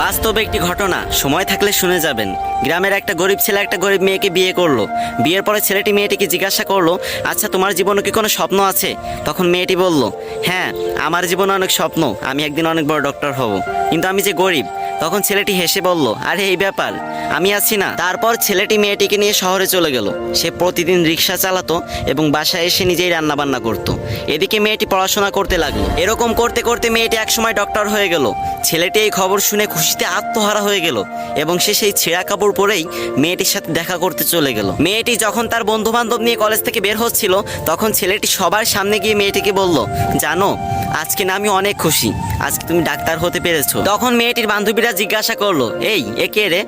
বাস্তব একটি ঘটনা, সময় থাকলে শুনে যাবেন। গ্রামের একটা গরিব ছেলে একটা গরিব মেয়েকে বিয়ে করলো। বিয়ের পরে ছেলেটি মেয়েটিকে জিজ্ঞাসা করলো, আচ্ছা তোমার জীবনে কি কোনো স্বপ্ন আছে? তখন মেয়েটি বলল, হ্যাঁ আমার জীবনে অনেক স্বপ্ন, আমি একদিন অনেক বড় ডক্টর হব, কিন্তু আমি যে গরিব। তখন ছেলেটি হেসে বলল, আরে এই ব্যাপার, আমি আছি না। তারপর ছেলেটি মেয়েটিকে নিয়ে শহরে চলে গেল। সে প্রতিদিন রিক্সা চালাতো এবং বাসায় এসে নিজেই রান্না বান্না করতো। এদিকে মেয়েটি পড়াশোনা করতে লাগলো। এরকম করতে করতে মেয়েটি একসময় ডক্টর হয়ে গেল। ছেলেটি এই খবর শুনে খুশিতে আত্মহারা হয়ে গেল এবং সে সেই ছেঁড়া কাপড় পরেই মেয়েটির সাথে দেখা করতে চলে গেল। মেয়েটি যখন তার বন্ধু বান্ধব নিয়ে কলেজ থেকে বের হচ্ছিল, তখন ছেলেটি সবার সামনে গিয়ে মেয়েটিকে বলল, জানো আজকে না আমি অনেক খুশি, আজকে তুমি ডাক্তার হতে পেরেছো। তখন মেয়েটির বান্ধবীরা জিজ্ঞাসা করলো, এই এ কে রে?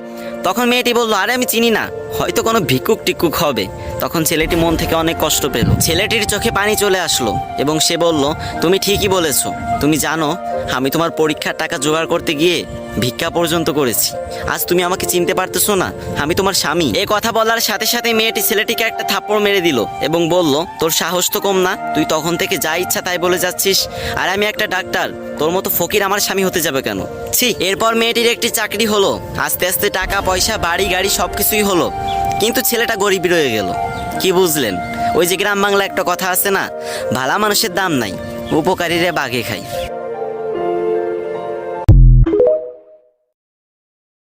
তখন মেয়েটি বলল, আরে আমি চিনি না, হয়তো কোনো ভিক্ষুক টিক্ষুক হবে। তখন ছেলেটি মন থেকে অনেক কষ্ট পেল। ছেলেটির চোখে পানি চলে আসলো এবং সে বলল, তুমি ঠিকই বলেছো। তুমি জানো আমি তোমার পরীক্ষার টাকা জোগাড় করতে গিয়ে ভিক্ষা পর্যন্ত করেছি। আজ তুমি আমাকে চিনতে পারতেছো না? আমি তোমার স্বামী। এই কথা বলার সাথে সাথে মেয়েটি ছেলেটিকে একটা থাপ্পড় মেরে দিল এবং বলল, তোর সাহস তো কম না, তুই তখন থেকে যা ইচ্ছা তাই বলে যাচ্ছিস। আর আমি একটা ডাক্তার, তোর মতো ফকির আমার স্বামী হতে যাবে কেন? ছি। এরপর মেয়েটির একটি চাকরি হলো, আস্তে আস্তে টাকা পয়সা বাড়ি গাড়ি সবকিছুই হলো, কিন্তু ছেলেটা গরিবই রয়ে গেল। কি বুঝলেন? ওই যে গ্রাম বাংলা একটা কথা আছে না, ভালা মানুষের দাম নাই, উপকারীরা বাঘে খায়।